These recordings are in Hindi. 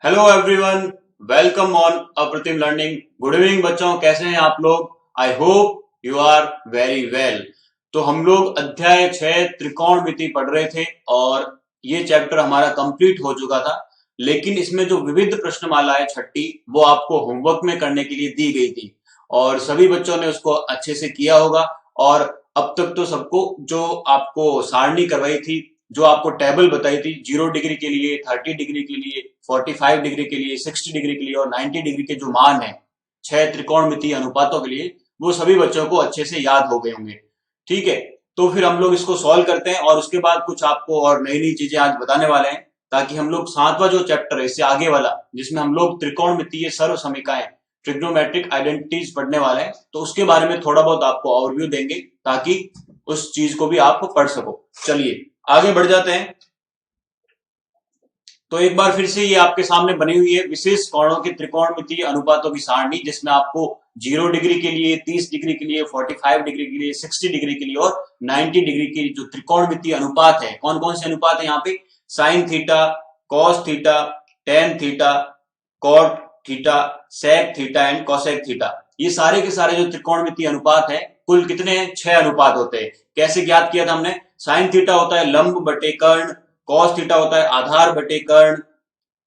Hello everyone, welcome on Apratim learning. Good evening बच्चों, कैसे हैं आप लोग? I hope you are very well. तो हम लोग अध्याय 6 त्रिकोणमिति पढ़ रहे थे और ये चैप्टर हमारा कंप्लीट हो चुका था। लेकिन इसमें जो विविध प्रश्नमाला है छठी, वो आपको होमवर्क में करने के लिए दी गई थी और सभी बच्चों ने उसको अच्छे से किया होगा। और अब तक तो सबको जो आपको सारणी करवाई थी, जो आपको टेबल बताई थी 0 डिग्री के लिए, 30 डिग्री के लिए, 45 डिग्री के लिए, 60 डिग्री के लिए और 90 डिग्री के जो मान है 6 त्रिकोणमितीय अनुपातों के लिए, वो सभी बच्चों को अच्छे से याद हो गए होंगे। ठीक है, तो फिर हम लोग इसको सॉल्व करते हैं और उसके बाद कुछ आपको और नई नई चीजें आज बताने वाले हैं, ताकि हम लोग सातवां जो चैप्टर है इससे आगे वाला, जिसमें हम लोग त्रिकोणमितीय सर्व समीकरण, ट्रिग्नोमेट्रिक आइडेंटिटीज पढ़ने वाले हैं, तो उसके बारे में थोड़ा बहुत आपको ओवरव्यू देंगे ताकि उस चीज को भी आप पढ़ सको। चलिए आगे बढ़ जाते हैं। तो एक बार फिर से ये आपके सामने बनी हुई है विशेष कोणों के त्रिकोणमितीय अनुपातों की सारणी, जिसमें आपको 0 डिग्री के लिए, 30 डिग्री के लिए, 45 डिग्री के लिए, 60 डिग्री के लिए और 90 डिग्री के जो त्रिकोणमितीय अनुपात है, कौन कौन से अनुपात है यहाँ पे? Sine theta, cos theta, tan theta, cot theta, sec theta and cosec theta, ये सारे के सारे जो त्रिकोणमितीय अनुपात है, कुल कितने हैं? 6 अनुपात होते हैं। कैसे ज्ञात किया था हमने? साइन थीटा होता है लंब बटे कर्ण, कॉस थीटा होता है आधार बटे कर्ण,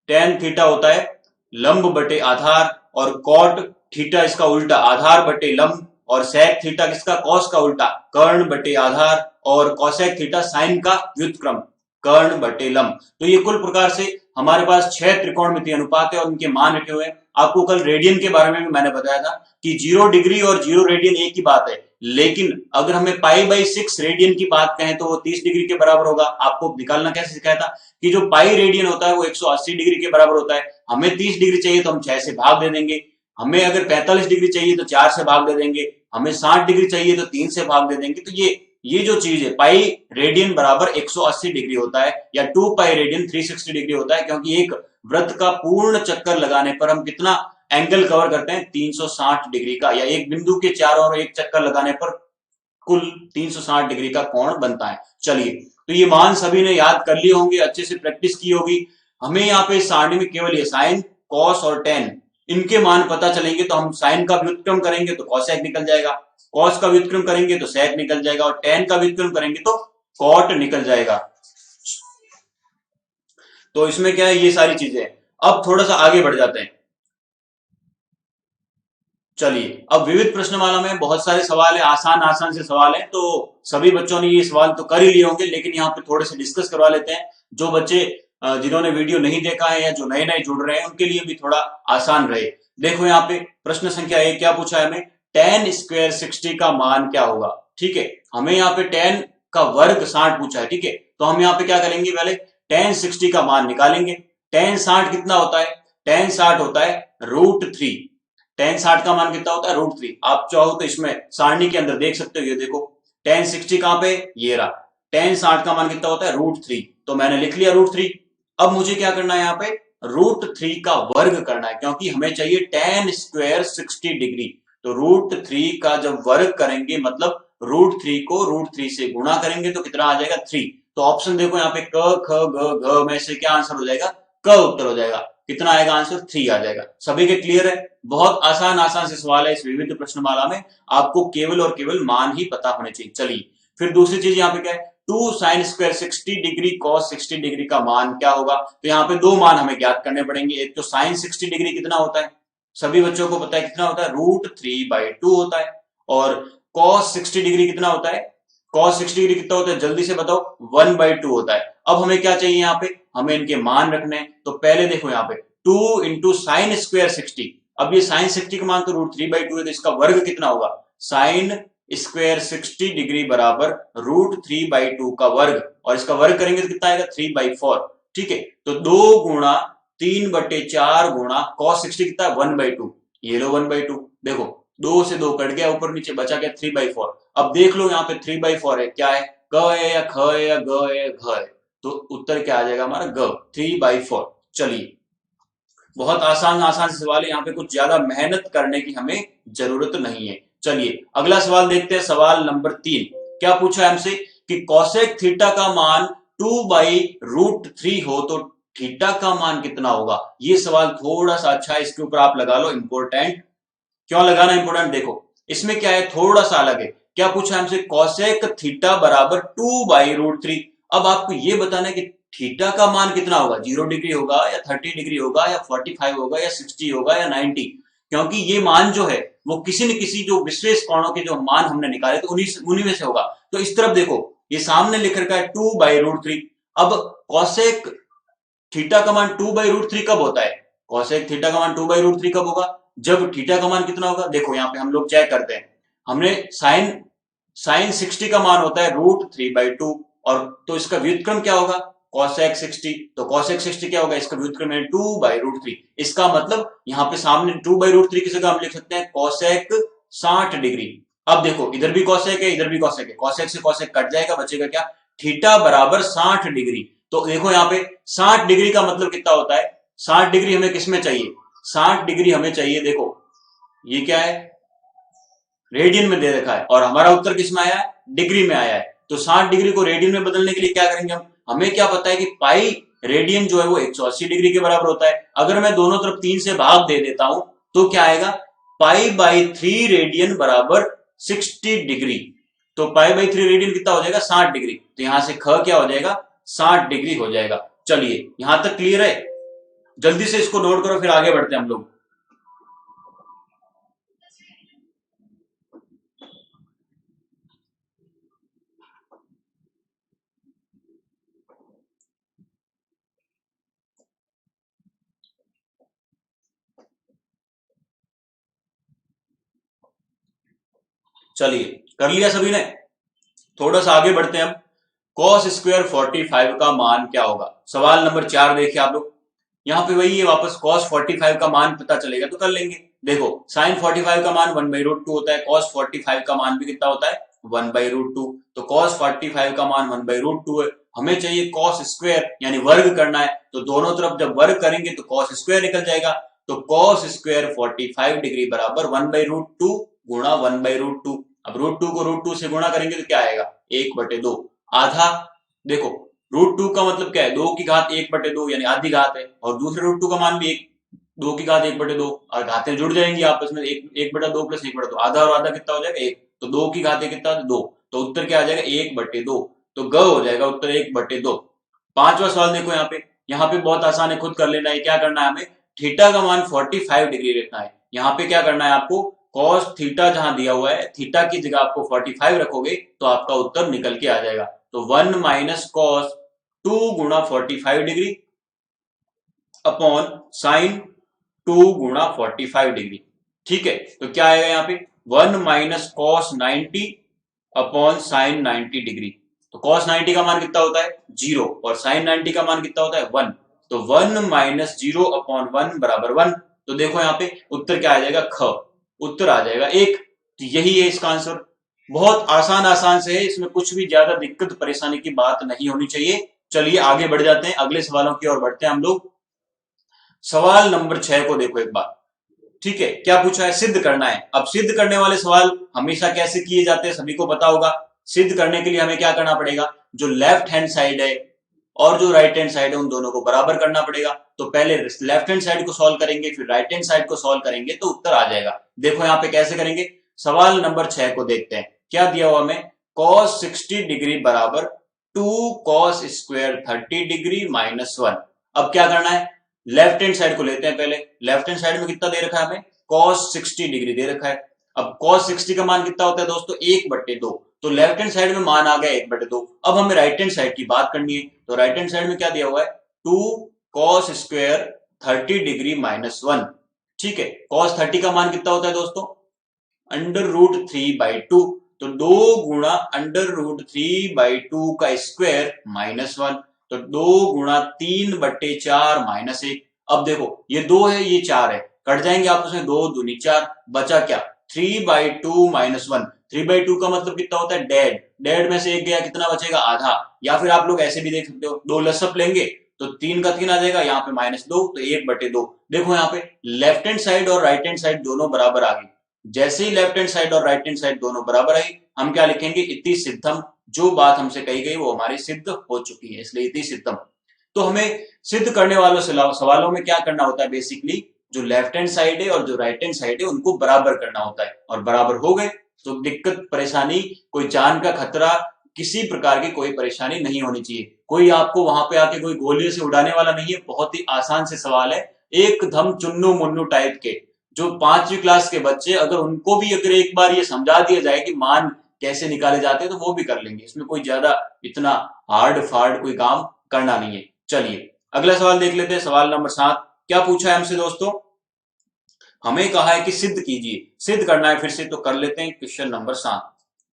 टेन थीटा होता है लंब बटे आधार, और कॉट थीटा इसका उल्टा आधार बटे लंब, और सेक थीटा किसका? कॉस का उल्टा कर्ण बटे आधार, और कॉसेक थीटा साइन का व्युत्क्रम कर्ण बटे लंब। तो ये कुल प्रकार से हमारे पास 6 त्रिकोणमितीय अनुपात है और उनके मान रखे हुए हैं। आपको कल रेडियन के बारे में भी मैंने बताया था कि 0 डिग्री और 0 रेडियन एक ही बात है, लेकिन अगर हमें पाई/6 रेडियन की बात कहें तो वो 30 डिग्री के बराबर होगा। आपको निकालना कैसे सिखाया था कि जो पाई रेडियन होता है वो 180 डिग्री के बराबर होता है। हमें 30 डिग्री चाहिए तो हम 6 से भाग दे देंगे, हमें अगर 45 डिग्री चाहिए तो 4 से भाग दे देंगे, हमें 60 डिग्री चाहिए तो 3 से भाग दे देंगे। तो ये जो चीज है, पाई रेडियन बराबर 180 डिग्री होता है, या 2 पाई रेडियन 360 डिग्री होता है, क्योंकि एक वृत्त का पूर्ण चक्कर लगाने पर हम कितना एंगल कवर करते हैं? 360 डिग्री का, या एक बिंदु के चारों ओर एक चक्कर लगाने पर कुल 360 डिग्री का कोण बनता है। चलिए, तो ये मान सभी ने याद कर लिए होंगे, अच्छे से प्रैक्टिस की होगी। हमें यहाँ पे सारणी में केवल ये साइन, कॉस और टेन, इनके मान पता चलेंगे तो हम साइन का व्युत्क्रम करेंगे तो कॉसेक निकल जाएगा, कॉस का व्युत्क्रम करेंगे तो सेक निकल जाएगा, और टेन का व्युत्क्रम करेंगे तो कॉट निकल जाएगा। तो इसमें क्या है, ये सारी चीजें। अब थोड़ा सा आगे बढ़ जाते हैं। चलिए, अब विविध प्रश्नमाला में बहुत सारे सवाल है, आसान आसान से सवाल है, तो सभी बच्चों ने ये सवाल तो कर ही लिए होंगे, लेकिन यहाँ पे थोड़े से डिस्कस करवा लेते हैं। जो बच्चे जिन्होंने वीडियो नहीं देखा है या जो नए नए जुड़ रहे हैं, उनके लिए भी थोड़ा आसान रहे। देखो यहाँ पे प्रश्न संख्या 1 क्या पूछा है हमें? टेन स्क्वायर 60 का मान क्या होगा? ठीक है, हमें यहाँ पे टेन का वर्ग 60 पूछा है। ठीक है, तो हम यहाँ पे क्या करेंगे? पहले टेन 60 का मान निकालेंगे। टेन 60 कितना होता है? टेन 60 होता है √3। टेन 60 का मान कितना होता है? √3। आप चाहो तो इसमें सारणी के अंदर देख सकते हो, ये देखो टेन 60 कहां पे? ये रहा। टेन 60 का मान कितना होता है? √3। तो मैंने लिख लिया √3। अब मुझे क्या करना है यहाँ पे? √3 का वर्ग करना है, क्योंकि हमें चाहिए टेन स्क्वायर 60 डिग्री। तो √3 का जब वर्ग करेंगे, मतलब √3 को √3 से गुणा करेंगे तो कितना आ जाएगा? 3। तो ऑप्शन देखो यहाँ पे, क ख ग घ में से क्या आंसर हो जाएगा? क उत्तर हो जाएगा। कितना आएगा आंसर? 3 आ जाएगा। सभी के क्लियर है? बहुत आसान आसान से सवाल है इस विविध प्रश्नमाला में, आपको केवल और केवल मान ही पता होने चाहिए। चलिए, फिर दूसरी चीज यहाँ पे क्या है? 2 sine square 60 degree cos 60 degree का मान क्या होगा? तो यहाँ पे दो मान हमें ज्ञात करने पड़ेंगे। एक तो साइन 60 डिग्री कितना होता है? सभी बच्चों को पता है कितना होता है? √3/2 होता है। और कॉस 60 डिग्री कितना होता है? कॉस 60 डिग्री कितना होता है? जल्दी से बताओ। 1/2 होता है। अब हमें क्या चाहिए यहाँ पे? हमें इनके मान रखने हैं। तो पहले देखो यहाँ पे 2 इंटू साइन स्क्वायर 60। अब ये साइन 60 का मान तो √3/2 है, तो इसका वर्ग कितना होगा? साइन स्क्वायर 60 डिग्री बराबर √3/2 का वर्ग, और इसका वर्ग करेंगे तो कितना आएगा? 3/4। ठीक है, तो 2 गुणा 3/4 गुणा कॉस 60 कितना है? 1/2। ये लो 1/2। देखो 2 से 2 कट गया, ऊपर नीचे बचा गया 3/4। अब देख लो यहाँ पे 3/4 है, क्या है? क है या ख है या ग है या घ है? तो उत्तर क्या आ जाएगा हमारा? ग, 3/4। चलिए, बहुत आसान आसान से सवाल है, यहाँ पे कुछ ज्यादा मेहनत करने की हमें जरूरत नहीं है। चलिए अगला सवाल देखते हैं, सवाल नंबर 3। क्या पूछा है हमसे कि कोसेक थीटा का मान 2/√3 हो तो थीटा का मान कितना होगा। ये सवाल थोड़ा सा अच्छा है, इसके ऊपर आप लगा लो इंपॉर्टेंट। क्यों लगाना इंपॉर्टेंट, देखो इसमें क्या है, थोड़ा सा अलग है। क्या पूछा हमसे, कॉसेक थीटा बराबर 2/√3। अब आपको ये बताना है कि थीटा का मान कितना होगा, 0 डिग्री होगा या 30 डिग्री होगा या 45 होगा या 60 होगा या 90। क्योंकि ये मान जो है वो किसी न किसी जो विशेष कोणों के जो मान हमने निकाले तो उन्हीं में से होगा। तो इस तरफ देखो, ये सामने लिख रखा है 2/√3। अब कॉसेक थीटा का मान 2/√3 कब होता है, कॉसेक थीटा का मान 2/√3 कब होगा, जब थीटा का मान कितना होगा। देखो यहाँ पे हम लोग चेक करते हैं, हमने साइन साइन 60 का मान होता है √3/2, और तो इसका व्युत्क्रम क्या होगा, कॉसेक 60। तो कॉसेक 60 क्या होगा, इसका व्युत्क्रम है 2/√3। इसका मतलब यहाँ पे सामने 2/√3 की जगह हम लिख सकते हैं कॉसेक 60 डिग्री। अब देखो इधर भी कॉसेक है, इधर भी कॉसेक है, कॉसेक से कॉसेक कट जाएगा, बचेगा क्या, थीटा बराबर 60 डिग्री। तो देखो यहाँ पे 60 डिग्री का मतलब कितना होता है, 60 डिग्री हमें किसमें चाहिए, 60 डिग्री हमें चाहिए, देखो ये क्या है, रेडियन में दे रखा है, और हमारा उत्तर किस में आया है, डिग्री में आया है। तो 60 डिग्री को रेडियन में बदलने के लिए क्या करेंगे हम, हमें क्या पता है कि पाई रेडियन जो है वो 180 डिग्री के बराबर होता है। अगर मैं दोनों तरफ 3 से भाग दे देता हूं तो क्या आएगा, पाई/3 रेडियन बराबर 60 डिग्री। तो पाई/3 रेडियन कितना हो जाएगा, 60 डिग्री। तो यहां से ख क्या हो जाएगा, 60 डिग्री हो जाएगा। चलिए यहां तक क्लियर है, जल्दी से इसको नोट करो, फिर आगे बढ़ते हैं हम लोग। चलिए कर लिया सभी ने, थोड़ा सा आगे बढ़ते हैं हम। कॉस स्क्वायर 45 का मान क्या होगा, सवाल नंबर 4 देखिए आप लोग। यहाँ पे वही है, वापस cos 45 का मान पता चलेगा तो कर लेंगे। देखो sin 45 का मान 1/√2 होता है, cos 45 का मान भी कितना होता है, 1/√2। तो cos 45 का मान 1/√2 है, हमें चाहिए cos स्क्वायर यानी वर्ग करना है। तो दोनों तरफ जब वर्ग करेंगे तो cos स्क्वायर निकल जाएगा। तो cos स्क्वायर 45 डिग्री बराबर 1/√2 गुणा 1/√2। अब √2 को √2 से गुणा करेंगे तो क्या आएगा, 1/2 आधा। देखो √2 का मतलब क्या है, 2 की घात 1/2 यानी आधी घात है, और दूसरे √2 का मान भी 2 की घात 1/2, और घातें जुड़ जाएंगी आपस में, 1/2 प्लस 1/2, आधा और आधा कितना हो जाएगा, 1। तो 2 की घातें कितना, 2। तो उत्तर क्या आ जाएगा, 1/2। तो ग हो जाएगा उत्तर 1/2। पांचवा सवाल देखो यहाँ पे बहुत आसान है, खुद कर लेना है। क्या करना है हमें, थीटा का मान 45 डिग्री रखना है। यहाँ पे क्या करना है आपको, कॉस थीटा जहां दिया हुआ है, थीटा की जगह आपको 45 रखोगे तो आपका उत्तर निकल के आ जाएगा। तो 1 माइनस कॉस 2 गुणा 45 डिग्री अपॉन साइन 2 गुणा 45 डिग्री। ठीक है, तो क्या आएगा यहाँ पे, 1 minus cos 90 upon sine 90 degree. तो कॉस 90 का मान कितना होता है, 0, और साइन 90 का मान कितना होता है, 1। तो 1 माइनस 0 अपॉन 1 बराबर 1। तो देखो यहाँ पे उत्तर क्या आ जाएगा, ख, उत्तर आ जाएगा 1। तो यही है इसका आंसर। बहुत आसान आसान से है, इसमें कुछ भी ज्यादा दिक्कत परेशानी की बात नहीं होनी चाहिए। चलिए आगे बढ़ जाते हैं, अगले सवालों की ओर बढ़ते हैं हम लोग। सवाल नंबर 6 को देखो एक बार। ठीक है, क्या पूछा है, सिद्ध करना है। अब सिद्ध करने वाले सवाल हमेशा कैसे किए जाते हैं सभी को पता होगा। सिद्ध करने के लिए हमें क्या करना पड़ेगा, जो लेफ्ट हैंड साइड है और जो राइट हैंड साइड है उन दोनों को बराबर करना पड़ेगा। तो पहले लेफ्ट हैंड साइड को सॉल्व करेंगे, फिर राइट हैंड साइड को सॉल्व करेंगे तो उत्तर आ जाएगा। देखो यहाँ पे कैसे करेंगे, सवाल नंबर 6 को देखते हैं। क्या दिया हुआ हमें, cos 60 डिग्री बराबर 2 cos स्क्वायर 30 डिग्री माइनस 1। अब क्या करना है, लेफ्ट हैंड साइड को लेते हैं पहले। लेफ्ट हैंड साइड में कितना दे रखा है हमें, cos 60 डिग्री दे रखा है। अब cos 60 का मान कितना होता है दोस्तों, 1/2। तो लेफ्ट हैंड साइड में मान आ गया 1/2। अब हमें राइट हैंड साइड की बात करनी है। तो राइट हैंड साइड में क्या दिया हुआ है, 2 cos स्क्वायर 30 डिग्री माइनस 1। ठीक है, cos 30 का मान कितना होता है दोस्तों, √3/2। तो 2 गुणा √3/2 का स्क्वायर माइनस 1। तो 2 गुणा 3/4 माइनस 1। अब देखो ये 2 है ये 4 है, कट जाएंगे आपस में, 2 दूनी 4, बचा क्या, 3/2 माइनस 1। 3/2 का मतलब कितना होता है, डेड। डेड में से एक गया, कितना बचेगा, आधा। या फिर आप लोग ऐसे भी देख सकते हो, 2 लसअप लेंगे तो 3 का 3 आ जाएगा, यहाँ पे -2 तो 1/2। देखो यहाँ पे लेफ्ट हैंड साइड और राइट हैंड साइड दोनों बराबर आ गई। जैसे ही लेफ्ट हैंड साइड और राइट हैंड साइड दोनों बराबर आई, हम क्या लिखेंगे, इति सिद्धम। जो बात हमसे कही गई वो हमारी सिद्ध हो चुकी है, इसलिए इति सिद्धम। तो हमें सिद्ध करने वालों सवालों में क्या करना होता है, बेसिकली जो लेफ्ट हैंड साइड है और जो राइट हैंड साइड है उनको बराबर करना होता है, और बराबर हो गए तो दिक्कत परेशानी, कोई जान का खतरा, किसी प्रकार की कोई परेशानी नहीं होनी चाहिए। कोई आपको वहां पे आके कोई गोलियों से उड़ाने वाला नहीं है, बहुत ही आसान से सवाल है, एकदम चुन्नू मुन्नू टाइप के। जो 5वीं क्लास के बच्चे, अगर उनको भी अगर एक बार ये समझा दिया जाए कि मान कैसे निकाले जाते हैं तो वो भी कर लेंगे, इसमें कोई ज्यादा इतना हार्ड फार्ड कोई काम करना नहीं है। चलिए अगला सवाल देख लेते हैं, सवाल नंबर 7। क्या पूछा है हमसे दोस्तों, हमें कहा है कि सिद्ध कीजिए, सिद्ध करना है फिर से, तो कर लेते हैं क्वेश्चन नंबर 7।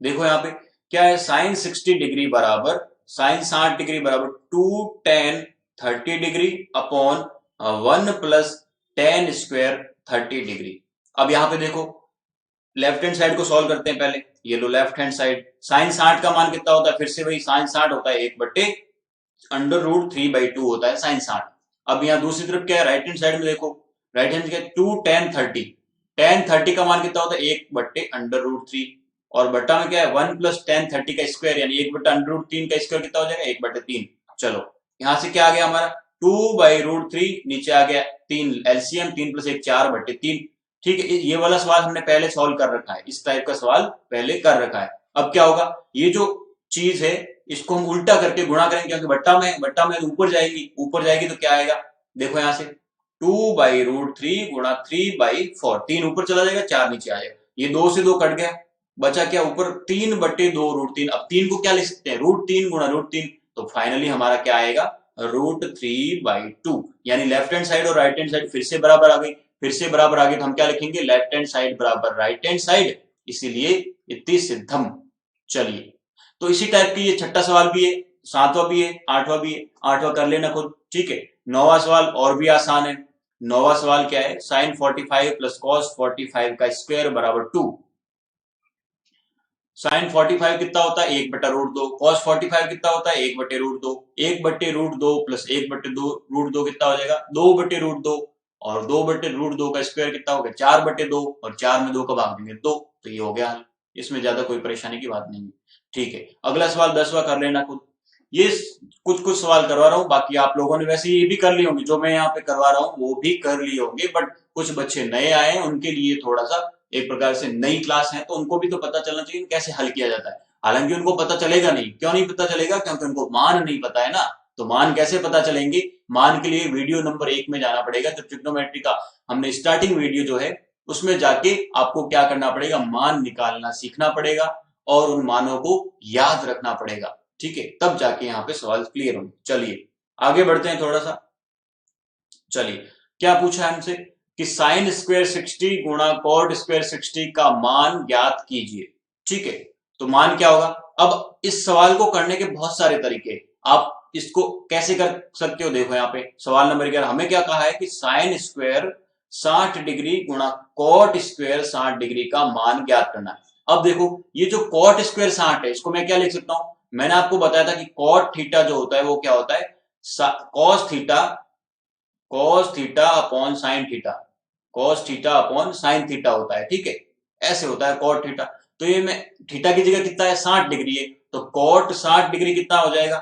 देखो यहाँ पे क्या है, साइन 60 डिग्री बराबर साइन 60 डिग्री बराबर 2 tan 30 degree upon 1 plus tan square 30 degree. अब यहाँ पे देखो लेफ्ट हैंड साइड को सॉल्व करते हैं पहले, ये लो लेफ्ट हैंड साइड, साइन 60 का मान कितना होता है, फिर से वही साइन 60 होता है 1/√3/2 होता है साइन 60। अब यहाँ दूसरी तरफ क्या है, राइट हैंड साइड में देखो, राइट हैंड क्या 2 tan 30, tan 30 का मान कितना होता है 1/√3, और बट्टा में क्या है 1 प्लस tan 30 का स्क्वायर, यानी 1/√3 का स्क्वायर कितना हो जाएगा 1/3। चलो यहां से क्या आ गया हमारा 2/√3, नीचे आ गया 3, एलसीएम 3 प्लस 1 4/3। ठीक है, ये वाला सवाल हमने पहले सॉल्व कर रखा है, इस टाइप का सवाल पहले कर रखा है। अब क्या होगा, ये जो चीज है इसको हम उल्टा करके गुणा करेंगे, क्योंकि बट्टा में ऊपर जाएगी तो क्या आएगा, देखो यहां से 2/√3 गुणा 3/4, 3 ऊपर चला जाएगा 4 नीचे आ जाएगा, ये 2 से 2 कट गया, बचा क्या ऊपर 3/2√3। अब 3 को क्या लिख सकते हैं, √3 गुणा √3, तो फाइनली हमारा क्या आएगा √3/2, यानी लेफ्ट हैंड साइड और राइट हैंड साइड फिर से बराबर आ गई, फिर से बराबर आ गई तो हम क्या लिखेंगे, लेफ्ट हैंड साइड बराबर राइट हैंड साइड, इसीलिए इति सिद्धम। चलिए तो इसी टाइप की ये छठा सवाल भी है, 7वां भी है, 8वां भी है, 8वां कर लेना खुद। ठीक है, 9वां सवाल और भी आसान है। 9वां सवाल क्या है, साइन 45 प्लस कॉस 45 का स्क्वायर बराबर 2। साइन 45 कितना होता है 1/√2, कॉस 45 कितना होता है 1/√2, 1/√2 प्लस 1/2 कितना हो जाएगा 2/√2, और 2/√2 का स्क्वायर कितना हो गया 4/2, और 4 में 2 का भाग देंगे 2, तो ये हो गया हल, इसमें ज्यादा कोई परेशानी की बात नहीं है। ठीक है, अगला सवाल 10वां कर लेना खुद। ये कुछ सवाल करवा रहा हूँ, बाकी आप लोगों ने वैसे ये भी कर ली होंगी, जो मैं यहाँ पे करवा रहा हूँ वो भी कर लिए होंगे, बट कुछ बच्चे नए आए हैं उनके लिए थोड़ा सा एक प्रकार से नई क्लास है, तो उनको भी तो पता चलना चाहिए कैसे हल किया जाता है। हालांकि उनको पता चलेगा नहीं, क्यों नहीं पता चलेगा, क्योंकि उनको मान नहीं पता है ना, तो मान कैसे पता चलेंगे, मान के लिए वीडियो नंबर 1 में जाना पड़ेगा, जो ट्रिग्नोमेट्री का हमने स्टार्टिंग वीडियो जो है उसमें जाके आपको क्या करना पड़ेगा, मान निकालना सीखना पड़ेगा और उन मानों को याद रखना पड़ेगा। ठीक है, तब जाके यहाँ पे सवाल क्लियर होंगे। चलिए आगे बढ़ते हैं थोड़ा सा। चलिए क्या पूछा है हमसे कि साइन स्क्वायर 60 गुणा कॉट स्क्वायर 60 का मान ज्ञात कीजिए। ठीक है, तो मान क्या होगा, अब इस सवाल को करने के बहुत सारे तरीके, आप इसको कैसे कर सकते हो, देखो यहाँ पे सवाल नंबर 11 हमें क्या कहा है कि साइन स्क्वायर 60 डिग्री गुणा कॉट स्क्वायर 60 डिग्री का मान ज्ञात करना है। अब देखो ये जो कॉट स्क्वायर 60 है इसको मैं क्या लिख सकता हूं, मैंने आपको बताया था कि कॉट थीटा जो होता है वो क्या होता है, cos theta upon sine theta, cos theta upon sine theta होता है। ठीक है, ऐसे होता है कॉट थीटा, तो ये मैं थीटा की जगह कितना है 60 डिग्री है, तो कॉट 60 डिग्री कितना हो जाएगा,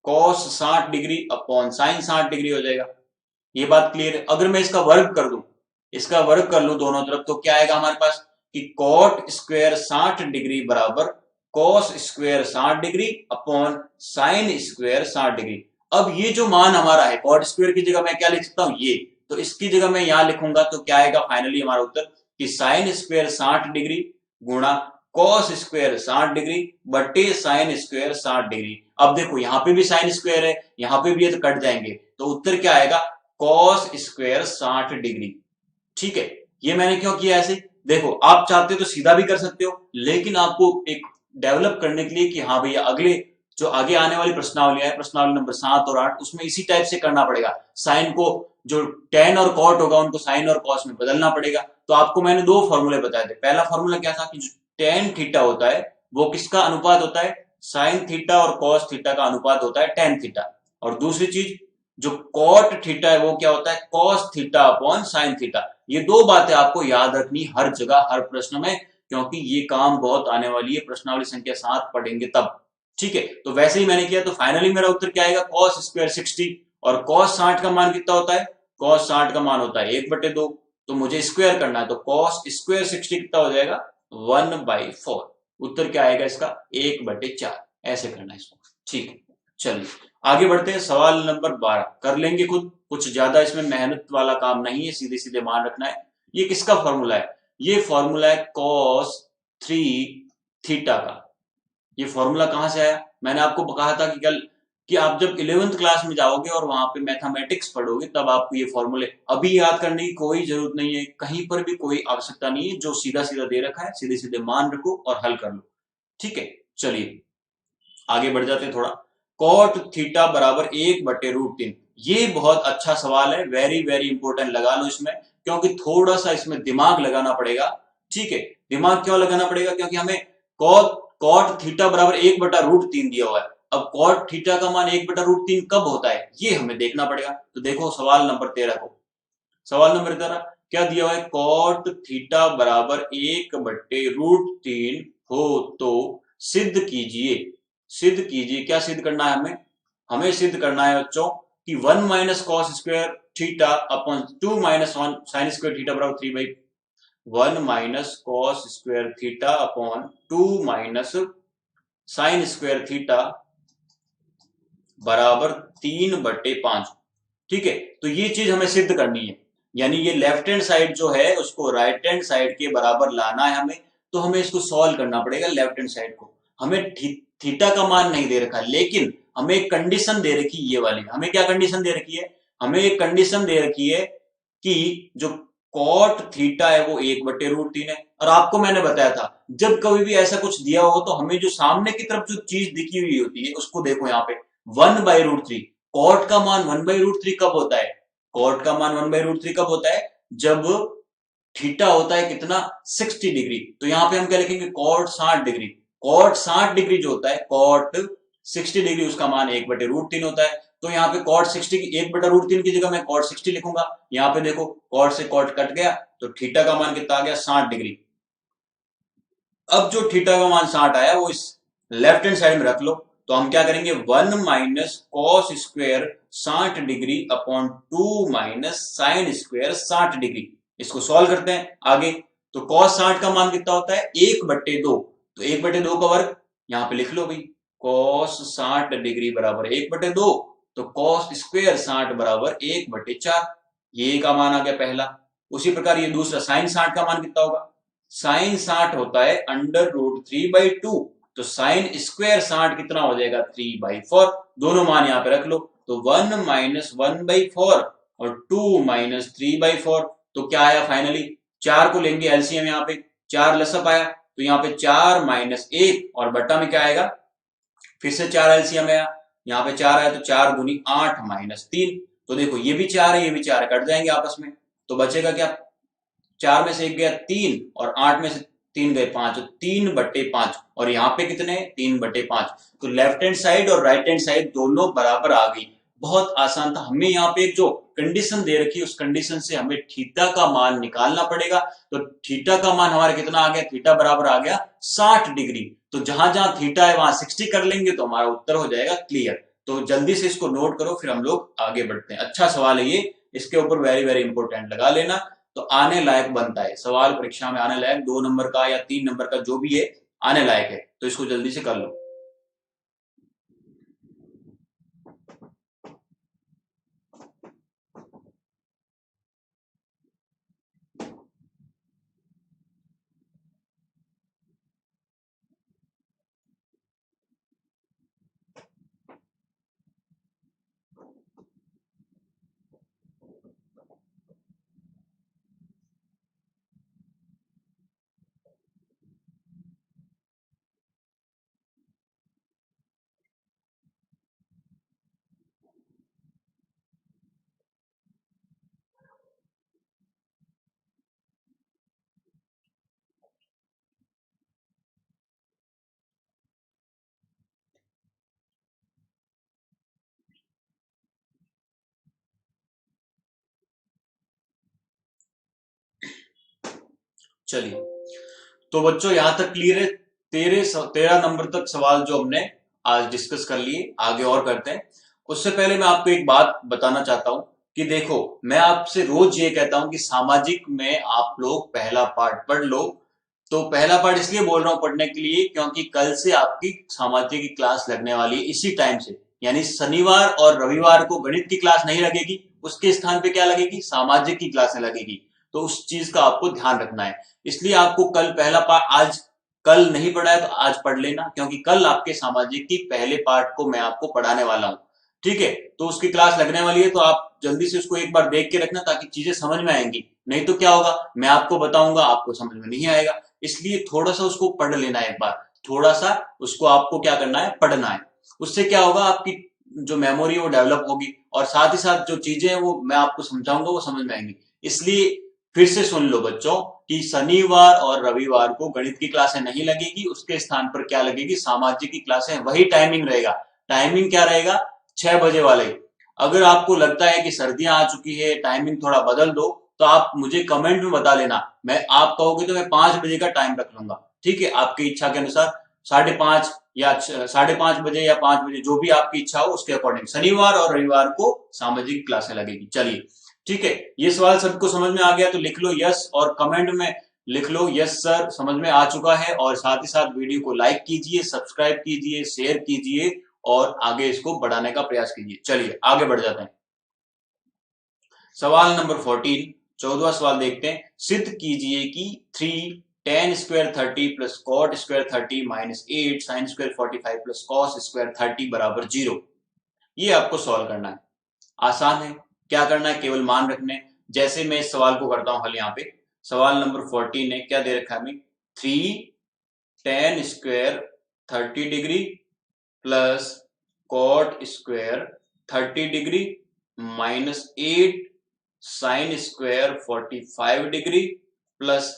cos 60 degree upon sine 60 degree हो जाएगा। ये बात क्लियर है। अगर मैं इसका वर्ग कर दूं, इसका वर्ग कर लूं दोनों तरफ, तो क्या आएगा हमारे पास कि कॉट स्क्वायर 60 डिग्री बराबर cos square 60 degree upon sine square 60 degree. अब ये जो मान हमारा है कॉट स्क्वायर की जगह मैं क्या लिख सकता हूं, ये, तो इसकी जगह मैं यहां लिखूंगा तो क्या आएगा फाइनली हमारा उत्तर कि साइन स्क्वायर 60 डिग्री गुणा कॉस स्क्वायर 60 डिग्री बटे साइन स्क्वायर 60 डिग्री। अब देखो यहाँ पे भी साइन स्क्वायर है, यहाँ पे भी है, तो कट जाएंगे, तो उत्तर क्या आएगा कॉस स्क्वायर 60 डिग्री। ठीक है, ये मैंने क्यों किया ऐसे, देखो आप चाहते हो तो सीधा भी कर सकते हो, लेकिन आपको एक डेवलप करने के लिए कि हाँ भैया अगले जो आगे आने वाली प्रश्नावली है, प्रश्नावली नंबर 7 और 8, उसमें इसी टाइप से करना पड़ेगा, साइन को जो टेन और कॉट होगा उनको साइन और कॉस में बदलना पड़ेगा। तो आपको मैंने 2 फॉर्मूले बताए थे, पहला फॉर्मूला क्या था कि जो टेन थीटा होता है वो किसका अनुपात होता है, साइन थीटा और कॉस थीटा का अनुपात होता है टेन थीटा, और दूसरी चीज जो कॉट थीटा है वो क्या होता है cos theta upon sine theta. ये 2 बातें आपको याद रखनी हर जगह हर प्रश्न में, क्योंकि ये काम बहुत आने वाली है, प्रश्नावली संख्या 7 पढ़ेंगे तब। ठीक है, तो वैसे ही मैंने किया, तो फाइनली मेरा उत्तर क्या आएगा, कॉस स्क्वायर 60। और कॉस 60 का मान कितना होता है, कॉस 60 का मान होता है 1/2। तो मुझे स्क्वायर करना है, तो कॉस स्क्वायर 60 कितना हो जाएगा, 1/4। उत्तर क्या आएगा इसका, 1/4। ऐसे करना है इसको। ठीक है, चलिए आगे बढ़ते हैं। सवाल नंबर 12 कर लेंगे खुद, कुछ ज्यादा इसमें मेहनत वाला काम नहीं है, सीधे सीधे मान रखना है। ये किसका फॉर्मूला है, ये फॉर्मूला है कॉस 3 थीटा का। ये फॉर्मूला कहां से आया, मैंने आपको कहा था कि कल कि आप जब 11th क्लास में जाओगे और वहां पे मैथमेटिक्स पढ़ोगे, तब आपको ये फॉर्मूले अभी याद करने की कोई जरूरत नहीं है, कहीं पर भी कोई आवश्यकता नहीं है। जो सीधा सीधा दे रखा है सीधे सीधे मान रखो और हल कर लो। ठीक है, चलिए आगे बढ़ जाते हैं थोड़ा। कॉट थीटा बराबर 1/√3। ये बहुत अच्छा सवाल है, वेरी वेरी इंपॉर्टेंट, लगा लो इसमें, क्योंकि थोड़ा सा इसमें दिमाग लगाना पड़ेगा। ठीक है, दिमाग क्यों लगाना पड़ेगा, क्योंकि हमें कॉट कॉट थीटा बराबर 1/√3 दिया हुआ है। अब कॉट थीटा का मान 1/√3 कब होता है, ये हमें देखना पड़ेगा। तो देखो सवाल नंबर 13 को, सवाल नंबर 13 क्या दिया हुआ है, कॉट थीटा बराबर 1/√3 हो तो सिद्ध कीजिए। सिद्ध कीजिए, क्या सिद्ध करना है हमें, हमें सिद्ध करना है बच्चों कि 1 minus cos square theta upon 2 minus 1 sine square theta बराबर 3/1 minus cos square theta upon 2 minus sine square theta बराबर 3/5। ठीक है, तो ये चीज हमें सिद्ध करनी है, यानी ये लेफ्ट हैंड साइड जो है उसको राइट हैंड साइड के बराबर लाना है हमें। तो हमें इसको सॉल्व करना पड़ेगा लेफ्ट हैंड साइड को। हमें थीटा का मान नहीं दे रखा, लेकिन हमें एक कंडीशन दे रखी, ये वाली हमें क्या कंडीशन दे रखी है, हमें एक कंडीशन दे रखी है कि जो कॉट थीटा है वो 1/√3 है। और आपको मैंने बताया था जब कभी भी ऐसा कुछ दिया हो तो हमें जो सामने की तरफ जो चीज दिखी हुई होती है उसको देखो, यहाँ पे 1/√3। कॉट का मान 1/√3 कब होता है, कॉट का मान 1/√3 कब होता है, जब थीटा होता है कितना, 60 डिग्री। तो यहां पे हम क्या लिखेंगे, कॉट 60 डिग्री। कॉट 60 डिग्री जो होता है, कॉट 60 डिग्री, उसका मान 1/√3 होता है। तो यहाँ पे कॉट 60 की 1/√3 की जगह मैं कॉट 60 लिखूंगा। यहाँ पे देखो कॉट से कॉट कट गया, तो थीटा का मान कितना आ गया, 60 डिग्री। अब जो थीटा का मान 60 आया वो इस लेफ्ट हैंड साइड में रख लो। तो हम क्या करेंगे, 1 minus cos square 60 degree upon 2 minus sine square 60 degree. इसको सॉल्व करते हैं आगे। तो कॉस 60 का मान कितना होता है, 1/2। तो 1/2 का वर्ग यहां पे लिख लो भाई, कॉस 60 डिग्री बराबर 1/2। तो कॉस स्क्वायर 60 बराबर 1/4। ये का मान आ गया पहला। उसी प्रकार ये दूसरा साइन 60 का मान कितना होगा, साइन 60 होता है √3/2। तो साइन स्क्वायर 60 कितना हो जाएगा, 3/4। दोनों मान यहां पे रख लो। तो 1 माइनस 1/4 और 2 माइनस 3/4। तो क्या आया फाइनली, 4 को लेंगे एलसीएम, यहाँ पे 4 लसअप आया। तो यहाँ पे 4 माइनस 1 और बट्टा में क्या आएगा, फिर से 4 एलसीएम आया। यहाँ पे 4 आया तो 4 दूनी 8 माइनस 3। तो देखो ये भी 4 है ये भी 4 है, कट जाएंगे आपस में। तो बचेगा क्या, 4 में से 1 गया 3 और 8 में से 3 गए 5, तो 3/5। और यहाँ पे कितने, 3/5। तो लेफ्ट हैंड साइड और राइट हैंड साइड दोनों बराबर आ गई। बहुत आसान था। हमें यहाँ पे एक जो कंडीशन दे रखी है उस कंडीशन से हमें थीटा का मान निकालना पड़ेगा। तो थीटा का मान हमारा कितना आ गया, थीटा बराबर आ गया 60 डिग्री। तो जहां जहां थीटा है वहां 60 कर लेंगे तो हमारा उत्तर हो जाएगा क्लियर। तो जल्दी से इसको नोट करो, फिर हम लोग आगे बढ़ते हैं। अच्छा सवाल है ये, इसके ऊपर वेरी वेरी इंपॉर्टेंट लगा लेना। तो आने लायक बनता है सवाल, परीक्षा में आने लायक, 2 नंबर का या 3 नंबर का जो भी है, आने लायक है। तो इसको जल्दी से कर लो। चलिए, तो बच्चों यहां तक क्लियर है। 13 नंबर तक सवाल जो हमने आज डिस्कस कर लिए, आगे और करते हैं। उससे पहले मैं आपको एक बात बताना चाहता हूं कि देखो, मैं आपसे रोज ये कहता हूं कि सामाजिक में आप लोग पहला पार्ट पढ़ लो। तो पहला पार्ट इसलिए बोल रहा हूं पढ़ने के लिए क्योंकि कल से आपकी सामाजिक की क्लास लगने वाली है इसी टाइम से, यानी शनिवार और रविवार को गणित की क्लास नहीं लगेगी, उसके स्थान पे क्या लगेगी, सामाजिक की क्लासें लगेगी। तो उस चीज का आपको ध्यान रखना है। इसलिए आपको कल पहला पार्ट, आज कल नहीं पढ़ा है तो आज पढ़ लेना, क्योंकि कल आपके सामाजिक की पहले पार्ट को मैं आपको पढ़ाने वाला हूं। ठीक है, तो उसकी क्लास लगने वाली है, तो आप जल्दी से उसको एक बार देख के रखना ताकि चीजें समझ में आएंगी। नहीं तो क्या होगा, मैं आपको बताऊंगा, आपको समझ में नहीं आएगा। इसलिए थोड़ा सा उसको पढ़ लेना है एक बार, थोड़ा सा उसको आपको क्या करना है, पढ़ना है। उससे क्या होगा, आपकी जो मेमोरी वो डेवलप होगी, और साथ ही साथ जो चीजें हैं वो मैं आपको समझाऊंगा वो समझ में आएंगी। इसलिए फिर से सुन लो बच्चों कि शनिवार और रविवार को गणित की क्लासें नहीं लगेगी, उसके स्थान पर क्या लगेगी, सामाजिक की क्लासें। वही टाइमिंग रहेगा। टाइमिंग क्या रहेगा, 6 बजे वाले। अगर आपको लगता है कि सर्दियां आ चुकी है, टाइमिंग थोड़ा बदल दो, तो आप मुझे कमेंट में बता लेना। मैं, आप कहोगे तो मैं 5 बजे का टाइम रख लूंगा। ठीक है, आपकी इच्छा के अनुसार 5:30 या 5:30 बजे या 5 बजे, जो भी आपकी इच्छा हो उसके अकॉर्डिंग शनिवार और रविवार को सामाजिक क्लासें लगेगी। चलिए ठीक है, ये सवाल सबको समझ में आ गया तो लिख लो यस, और कमेंट में लिख लो यस सर समझ में आ चुका है। और साथ ही साथ वीडियो को लाइक कीजिए, सब्सक्राइब कीजिए, शेयर कीजिए और आगे इसको बढ़ाने का प्रयास कीजिए। चलिए आगे बढ़ जाते हैं। सवाल नंबर 14, 14वां सवाल देखते हैं। सिद्ध कीजिए कि 3 tan square 30 plus cot square 30 minus 8 sine square 45 plus cos square 30 बराबर 0। ये आपको सॉल्व करना है। आसान है, क्या करना है, केवल मान रखने हैं। जैसे मैं इस सवाल को करता हूं हल, यहाँ पे सवाल नंबर 14 है, क्या दे रखा है हमें, 3 tan square 30 degree plus cot square 30 degree minus 8 sine square 45 degree plus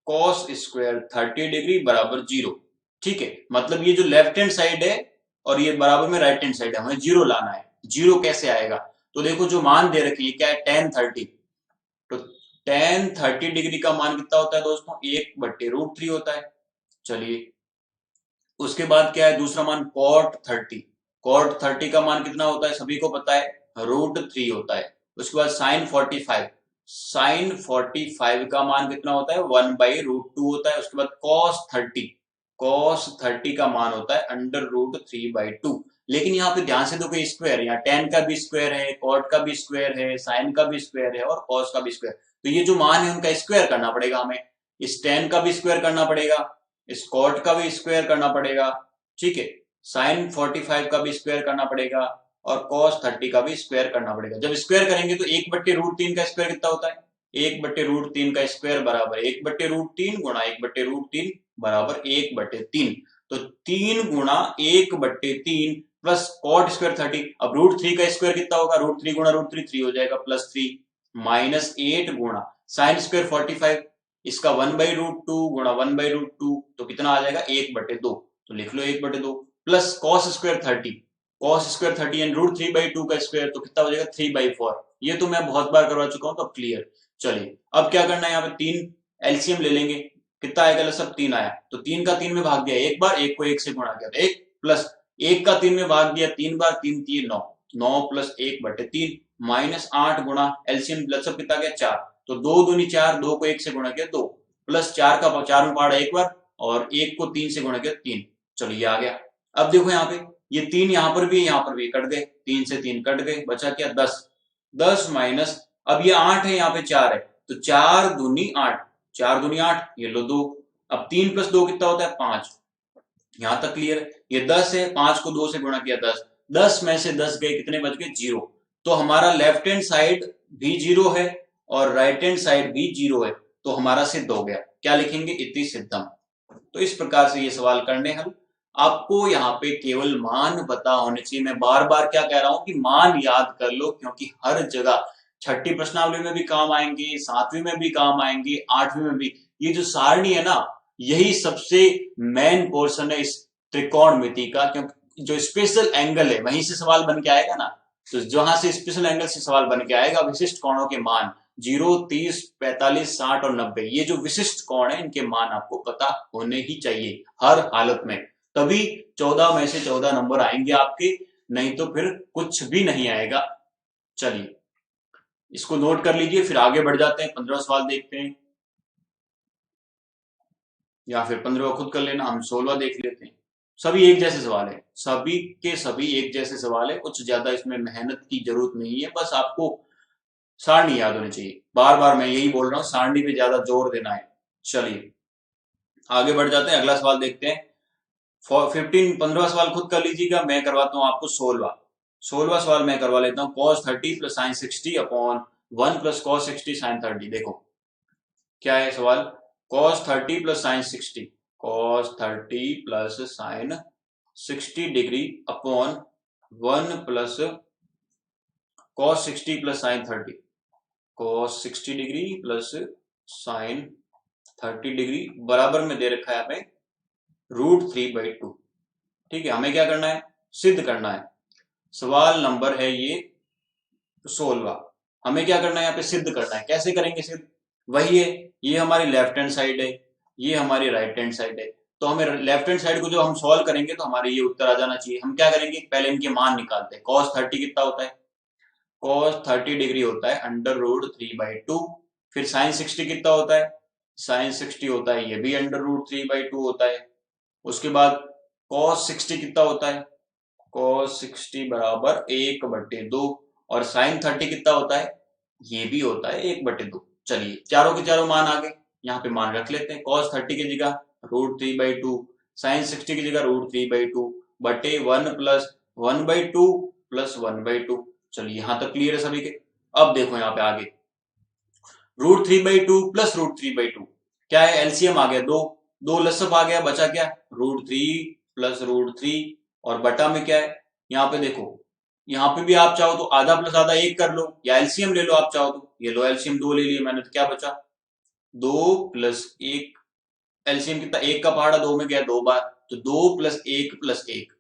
cos square 30 degree बराबर 0। ठीक है, मतलब ये जो लेफ्ट हैंड साइड है और ये बराबर में राइट हैंड साइड है, हमें 0 लाना है। 0 कैसे आएगा, तो देखो जो मान दे रखी है क्या है, tan 30। तो tan 30 डिग्री का मान कितना होता है दोस्तों, 1/√3 होता है। चलिए, उसके बाद क्या है दूसरा मान, cot 30। cot 30 का मान कितना होता है, सभी को पता है, √3 होता है। उसके बाद sin 45, sin 45 का मान कितना होता है, 1/√2 होता है। उसके बाद cos 30, cos 30 का मान होता है √3/2। लेकिन यहाँ पे ध्यान से देखो, स्क्वायर, यहाँ tan का भी स्क्वायर है, cot का भी स्क्वायर है, sin का भी स्क्वायर है और cos का भी स्क्वायर। तो ये जो मान है उनका स्क्वायर करना पड़ेगा हमें। इस tan का भी स्क्वायर करना पड़ेगा, इस कॉट का भी स्क्वायर करना पड़ेगा। ठीक है, साइन 45 का भी स्क्वायर करना पड़ेगा और कॉस 30 का भी स्क्वायर करना पड़ेगा। जब स्क्वायर करेंगे तो 1/√3 का स्क्वायर कितना होता है, 1/√3 का स्क्वायर बराबर 1/√3 गुणा 1/√3 बराबर 1/3। तो 3 गुणा 1/3 प्लस कॉट स्क्वायर 30। अब √3 का स्क्वायर कितना होगा, √3 गुणा √3 3 हो जाएगा प्लस 3 माइनस 8 गुणा साइन स्क्वायर 45, इसका 1/√2 गुणा 1/√2 तो कितना आ जाएगा, 1/2। तो लिख लो 1/2 plus cos square 30, cos square 30 and √3/2 का स्क्वायर तो कितना हो जाएगा, 3/4। ये तो मैं बहुत बार करवा चुका हूं, तो क्लियर। चलिए अब क्या करना है, यहाँ पे 3 एलसीएम ले लेंगे। कितना आएगा, सब 3 आया, तो 3 का 3 में भाग दिया एक बार, 1 को 1 से गुणा किया, 1 प्लस 1 का 3 में भाग दिया 3 बार, 3 3 9, 9 प्लस 1/3 माइनस 8 गुणा एलसीएम लसब कितना गया 4। तो 2 दूनी 4, 2 को 1 से गुणा किया 2 प्लस 4 का 4 में पहाड़ा एक बार और 1 को 3 से गुणा किया 3। चलो ये आ गया। अब देखो यहाँ पे ये 3 यहाँ पर भी, यहाँ पर भी कट गए, 3 से 3 कट गए, बचा क्या 10। 10 माइनस, अब ये 8 है, यहाँ पे 4 है, तो 4 दूनी 8, 4 दूनी 8, ये लो 2। अब 3 प्लस 2 कितना होता है 5। यहां तक क्लियर है। ये 10 है, 5 को 2 से गुणा किया 10, 10 में से 10 गए, कितने बच गए 0। तो हमारा लेफ्ट हैंड साइड भी 0 है और राइट हैंड साइड भी 0 है, तो हमारा सिद्ध हो गया। क्या लिखेंगे, इति सिद्धम। तो इस प्रकार से ये सवाल करने हल। आपको यहाँ पे केवल मान पता होने चाहिए। मैं बार बार क्या कह रहा हूं कि मान याद कर लो, क्योंकि हर जगह छठी प्रश्नावली में भी काम आएंगे, 7वीं में भी काम आएंगे, 8वीं में भी। ये जो सारणी है ना, यही सबसे मेन पोर्शन है इस त्रिकोणमिति का, क्योंकि जो स्पेशल एंगल है वहीं से सवाल बन के आएगा ना। तो जहां से स्पेशल एंगल से सवाल बन के आएगा, विशिष्ट कोणों के मान 0, 30, 45, 60 और 90, ये जो विशिष्ट कोण है इनके मान आपको पता होने ही चाहिए हर हालत में। तभी 14 में से 14 नंबर आएंगे आपके, नहीं तो फिर कुछ भी नहीं आएगा। चलिए इसको नोट कर लीजिए, फिर आगे बढ़ जाते हैं, 15 सवाल देखते हैं, या फिर 15 खुद कर लेना, हम 16 देख लेते हैं। सभी एक जैसे सवाल है, सभी के सभी एक जैसे सवाल है, कुछ ज्यादा इसमें मेहनत की जरूरत नहीं है, बस आपको सारणी याद होनी चाहिए। बार बार मैं यही बोल रहा हूँ, सारणी पे ज्यादा जोर देना है। चलिए आगे बढ़ जाते हैं, अगला सवाल देखते हैं। 15 सवाल खुद कर लीजिएगा, मैं करवाता हूँ आपको 16वां सवाल मैं करवा लेता हूँ। cos 30 plus sine 60 upon 1 plus cos 60 sine 30। देखो क्या है सवाल, cos 30 plus sine 60, cos 30 plus sine 60 degree upon 1 plus cos 60 plus sine 30, cos 60 degree plus sine 30 degree बराबर में दे रखा है हमें √3/2। ठीक है, हमें क्या करना है, सिद्ध करना है। सवाल नंबर है ये 16। हमें क्या करना है, यहाँ पे सिद्ध करना है। कैसे करेंगे सिद्ध, वही है, ये हमारी लेफ्ट हैंड साइड है, ये हमारी राइट हैंड साइड है। तो हमें लेफ्ट हैंड साइड को जब हम सॉल्व करेंगे तो हमारे ये उत्तर आ जाना चाहिए। हम क्या करेंगे, पहले इनके मान निकालते हैं। cos 30 कितना होता है, cos 30 डिग्री होता है √3/2। फिर sin 60 कितना होता है, sin 60 होता है, ये भी √3/2 होता है। उसके बाद cos 60 कितना होता है, cos 60 बराबर 1/2। और sin 30 कितना होता है, ये भी होता है 1/2। चलिए चारों के चारों मान आ गए, यहाँ पे मान रख लेते हैं। cos 30 की जगह √3/2, sin 60 की जगह √3/2 बटे 1 प्लस 1/2 प्लस 1/2। चलिए यहां तक क्लियर है सभी के। अब देखो यहाँ पे आगे √3/2 प्लस √3/2 क्या है, एलसीएम आ गया, दो दो लसअप आ गया, बचा क्या, √3 प्लस √3। और बटा में क्या है, यहाँ पे देखो, यहाँ पे भी आप चाहो तो आधा प्लस आधा एक कर लो, या एलसीएम ले लो आप चाहो तो। ये लो एलसीएम 2 ले लिए मैंने, तो क्या बचा, 2 प्लस 1। एलसीएम कितना, 1 का पहाड़ा 2 में गया 2 बार, तो 2 प्लस 1 प्लस 1,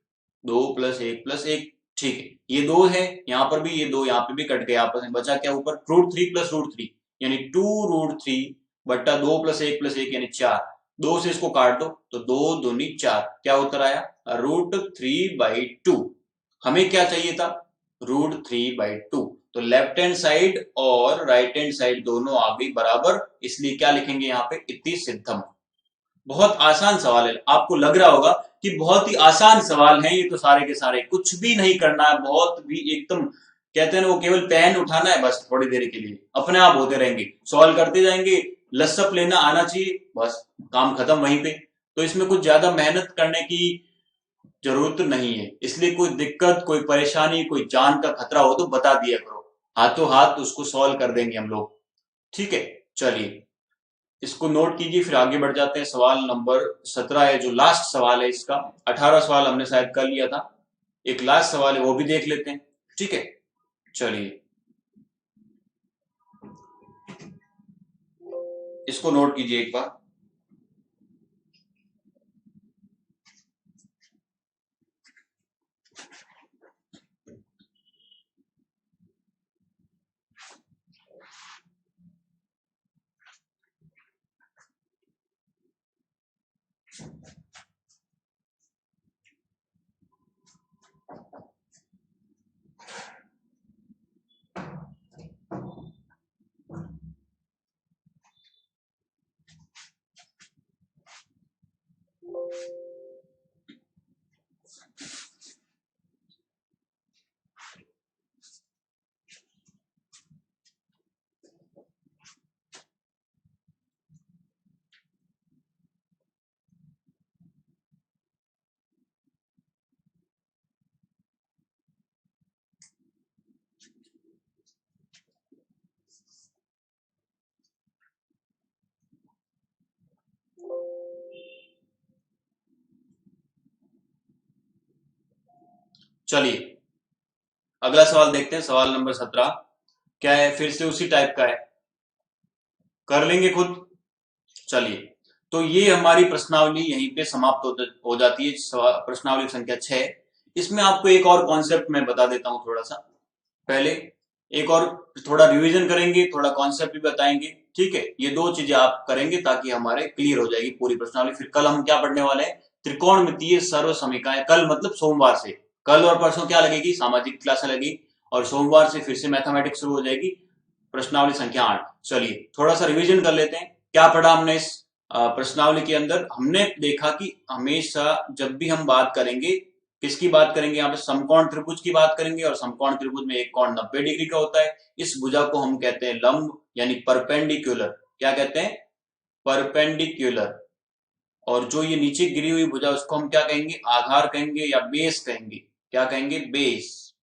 2 प्लस 1 प्लस 1। ठीक है, ये 2 है, यहाँ पर भी ये 2, यहाँ पे भी कट गए आपस में, बचा क्या ऊपर, √3 प्लस √3 यानी 2√3 बट्टा 2 प्लस 1 प्लस 1 यानी 4। 2 से इसको काट दो तो 2 दूनी 4, क्या उत्तर आया, √3/2। हमें क्या चाहिए था, √3/2। तो लेफ्ट हैंड साइड और राइट हैंड साइड दोनों आ गई बराबर, इसलिए क्या लिखेंगे यहाँ पे, इति सिद्धम। बहुत आसान सवाल है, आपको लग रहा होगा कि बहुत ही आसान सवाल हैं ये तो सारे के सारे, कुछ भी नहीं करना है, बहुत भी एकदम, कहते हैं ना वो केवल पेन उठाना है बस, थोड़ी देर के लिए अपने आप होते रहेंगे, सॉल्व करते जाएंगे, लसअप लेना आना चाहिए, बस काम खत्म वहीं पे। तो इसमें कुछ ज्यादा मेहनत करने की जरूरत नहीं है, इसलिए कोई दिक्कत, कोई परेशानी, कोई जान का खतरा हो तो बता दिया करो, हाथों हाथ उसको सॉल्व कर देंगे हम लोग। ठीक है, चलिए इसको नोट कीजिए, फिर आगे बढ़ जाते हैं। सवाल नंबर 17 है जो लास्ट सवाल है इसका, 18 सवाल हमने शायद कर लिया था, एक लास्ट सवाल है वो भी देख लेते हैं। ठीक है, चलिए इसको नोट कीजिए एक बार। चलिए अगला सवाल देखते हैं, सवाल नंबर 17 क्या है, फिर से उसी टाइप का है, कर लेंगे खुद। चलिए तो ये हमारी प्रश्नावली यहीं पे समाप्त हो जाती है, प्रश्नावली संख्या 6। इसमें आपको एक और कॉन्सेप्ट मैं बता देता हूं थोड़ा सा, पहले एक और थोड़ा रिवीजन करेंगे, थोड़ा कॉन्सेप्ट भी बताएंगे। ठीक है, ये दो चीजें आप करेंगे ताकि हमारे क्लियर हो जाएगी पूरी प्रश्नावली। फिर कल हम क्या पढ़ने वाले हैं, त्रिकोणमितीय सर्वसमीकरण, कल मतलब सोमवार से, कल और परसों क्या लगेगी, सामाजिक क्लास लगेगी, और सोमवार से फिर से मैथमेटिक्स शुरू हो जाएगी, प्रश्नावली संख्या 8। चलिए थोड़ा सा रिवीजन कर लेते हैं, क्या पढ़ा हमने इस प्रश्नावली के अंदर। हमने देखा कि हमेशा जब भी हम बात करेंगे, किसकी बात करेंगे, यहाँ पे समकोण त्रिभुज की बात करेंगे, और समकोण त्रिभुज में एक कोण 90 डिग्री का होता है। इस भुजा को हम कहते हैं लंब यानी परपेंडिकुलर। क्या कहते हैं, परपेंडिकुलर। और जो ये नीचे गिरी हुई भुजा उसको हम क्या कहेंगे, आधार कहेंगे या बेस कहेंगे। क्या कहेंगे, बेस।